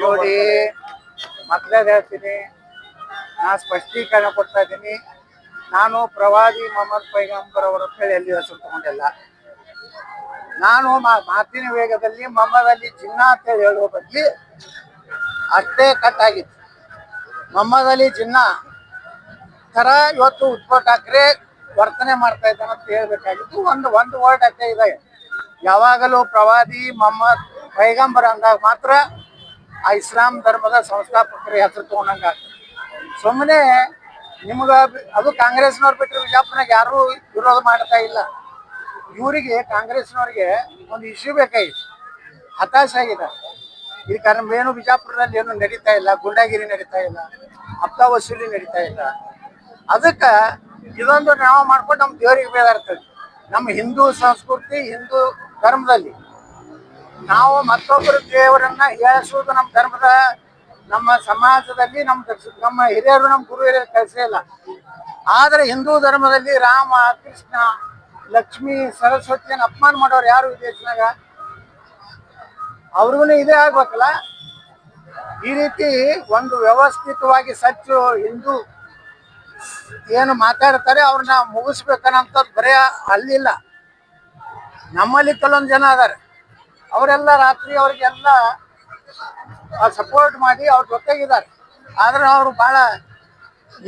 ನೋಡಿ, ಮಕ್ಕಳೇ ಹೇಳ್ತೀನಿ, ನಾ ಸ್ಪಷ್ಟೀಕರಣ ಕೊಡ್ತಾ ಇದ್ದೀನಿ. ನಾನು ಪ್ರವಾದಿ ಮೊಹಮ್ಮದ್ ಪೈಗಂಬರ್ ಅವರ ಹೇಳಿ ಎಲ್ಲಿ ಹೆಸರು ತಗೊಂಡಿಲ್ಲ. ನಾನು ಮಾತಿನ ವೇಗದಲ್ಲಿ ಮೊಹಮ್ಮದ್ ಅಲಿ ಜಿನ್ನಾ ಅಂತ ಹೇಳುವ ಬಗ್ಗೆ ಅಷ್ಟೇ ಕಟ್ ಆಗಿತ್ತು. ಮೊಹಮ್ಮದ್ ಅಲಿ ಜಿನ್ನಾ ತರ ಇವತ್ತು ಉದ್ಧವ್ ಠಾಕ್ರೆ ವರ್ತನೆ ಮಾಡ್ತಾ ಇದ್ದಾನೆ ಅಂತ ಹೇಳ್ಬೇಕಾಗಿತ್ತು. ಒಂದು ವರ್ಡ್ ಅಷ್ಟೇ ಇದೆ. ಯಾವಾಗಲೂ ಪ್ರವಾದಿ ಮೊಹಮ್ಮದ್ ಪೈಗಂಬರ್ ಅಂದಾಗ ಮಾತ್ರ ಆ ಇಸ್ಲಾಂ ಧರ್ಮದ ಸಂಸ್ಥಾಪಕರ ಹೆಸರು ತಗೊಂಡಂಗ. ಸುಮ್ಮನೆ ನಿಮ್ಗ ಅದು ಕಾಂಗ್ರೆಸ್ನವ್ರು ಬಿಟ್ಟರೆ ಬಿಜಾಪುರನಾಗ ಯಾರು ವಿರೋಧ ಮಾಡ್ತಾ ಇಲ್ಲ. ಇವರಿಗೆ ಕಾಂಗ್ರೆಸ್ನವ್ರಿಗೆ ಒಂದು ಇಶ್ಯೂ ಬೇಕಾಗಿತ್ತು, ಹತಾಶೆ ಆಗಿದೆ. ಈ ಕಾರಣ ಏನು ಬಿಜಾಪುರದಲ್ಲಿ ಏನು ನಡೀತಾ ಇಲ್ಲ, ಗುಂಡಾಗಿರಿ ನಡೀತಾ ಇಲ್ಲ, ಹಪ್ತ ವಸೂಲಿ ನಡೀತಾ ಇಲ್ಲ. ಅದಕ್ಕೆ ಇದೊಂದು ನಾವು ಮಾಡ್ಕೊಂಡು ನಮ್ಮ ದೇವರಿಗೆ ಬೇದಾಡ್ತದೆ. ನಮ್ಮ ಹಿಂದೂ ಸಂಸ್ಕೃತಿ, ಹಿಂದೂ ಧರ್ಮದಲ್ಲಿ ನಾವು ಮತ್ತೊಬ್ಬರ ದೇವರನ್ನ ಹೇಳಿಸುವುದು ನಮ್ಮ ಧರ್ಮದ, ನಮ್ಮ ಸಮಾಜದಲ್ಲಿ ನಮ್ಮ ಹಿರಿಯರು, ನಮ್ಮ ಗುರು ಹಿರಿಯರು ಕೆಲಸ ಇಲ್ಲ. ಆದರೆ ಹಿಂದೂ ಧರ್ಮದಲ್ಲಿ ರಾಮ, ಕೃಷ್ಣ, ಲಕ್ಷ್ಮಿ, ಸರಸ್ವತಿಯನ್ನು ಅಪಮಾನ ಮಾಡೋರು ಯಾರು ಈ ದೇಶನಾಗ? ಅವ್ರಿಗೂ ಇದೇ ಆಗ್ಬೇಕಲ್ಲ. ಈ ರೀತಿ ಒಂದು ವ್ಯವಸ್ಥಿತವಾಗಿ ಸಚ್ಚು ಹಿಂದೂ ಏನು ಮಾತಾಡ್ತಾರೆ ಅವ್ರನ್ನ ಮುಗಿಸ್ಬೇಕನ್ನಂಥದ್ದು ಬರೀ ಅಲ್ಲಿಲ್ಲ. ನಮ್ಮಲ್ಲಿ ಕೆಲವೊಂದು ಜನ ಅದಾರೆ, ಅವರೆಲ್ಲ ರಾತ್ರಿ ಅವ್ರಿಗೆಲ್ಲ ಸಪೋರ್ಟ್ ಮಾಡಿ ಅವ್ರ ಜೊತೆಗಿದ್ದಾರೆ. ಆದ್ರೆ ಅವರು ಭಾಳ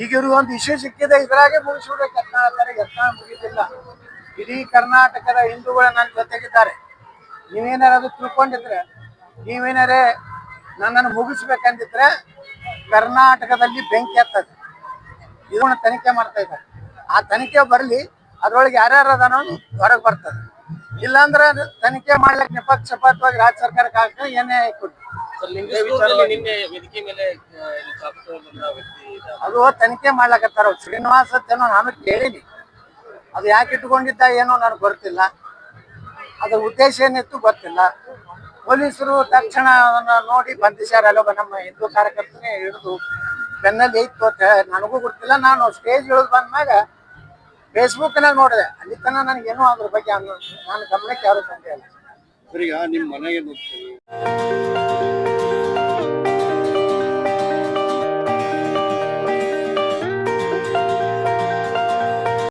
ಈಗಿರುವಂಥ ಇಶ್ಯೂ ಸಿಕ್ಕಿದೆ, ಇದರಾಗೆ ಮುಗಿಸ್ಬಿಡ್ಬೇಕು ಯತ್ನಾಳ್ತಾರೆ. ಯತ್ನಾಳ್ ಮುಗಿದಿಲ್ಲ. ಇಡೀ ಕರ್ನಾಟಕದ ಹಿಂದೂಗಳು ನನ್ನ ಜೊತೆಗಿದ್ದಾರೆ. ನೀವೇನಾರು ಅದು ತಿಳ್ಕೊಂಡಿದ್ರೆ, ನೀವೇನಾರೇ ನನ್ನನ್ನು ಮುಗಿಸ್ಬೇಕಂದಿದ್ರೆ ಕರ್ನಾಟಕದಲ್ಲಿ ಬೆಂಕಿ ಹತ್ತದ. ಇದನ್ನ ತನಿಖೆ ಮಾಡ್ತಾ ಇದ್ದಾರೆ. ಆ ತನಿಖೆ ಬರಲಿ, ಅದ್ರೊಳಗೆ ಯಾರ್ಯಾರು ಅದನ್ನೋ ಹೊರಗೆ ಬರ್ತದೆ. ಇಲ್ಲಾಂದ್ರೆ ತನಿಖೆ ಮಾಡ್ಲಿಕ್ಕೆ ನಿಪಕ್ಷಪಾತವಾಗಿ ರಾಜ್ಯ ಸರ್ಕಾರಕ್ಕೆ ಆಗ್ತದೆ. ಏನೇ ಕೊಟ್ಟು ಅದು ತನಿಖೆ ಮಾಡ್ಲಕತ್ತಾರ. ಶ್ರೀನಿವಾಸ್ ಅಂತೇನೋ ನಾನು ಕೇಳೀನಿ. ಅದು ಯಾಕೆ ಇಟ್ಕೊಂಡಿದ್ದ ಏನೋ ನನಗೆ ಗೊತ್ತಿಲ್ಲ. ಅದ್ರ ಉದ್ದೇಶ ಏನಿತ್ತು ಗೊತ್ತಿಲ್ಲ. ಪೊಲೀಸರು ತಕ್ಷಣ ಅದನ್ನ ನೋಡಿ ಬಂಧಿಸ್ಯಾರ. ಅಲ್ಲೊಬ್ಬ ನಮ್ಮ ಹಿಂದೂ ಕಾರ್ಯಕರ್ತನೇ ಹಿಡಿದು ಬೆನ್ನಲ್ಲಿ ಇತ್ತು ಅಂತ ನನಗೂ ಗೊತ್ತಿಲ್ಲ. ನಾನು ಸ್ಟೇಜ್ ಇಳಿದು ಬಂದ್ಮ್ಯಾಗ ಫೇಸ್ಬುಕ್ನಾಗ ನೋಡಿದೆ. ಅಲ್ಲಿ ತನಕ ನನಗೇನೋ ಅದ್ರ ಬಗ್ಗೆ ನಾನು ಗಮನಕ್ಕೆ ಯಾರು ತಂದೆ ಅಲ್ಲ. ನಿಮ್ಮ ಮನೆಗೆ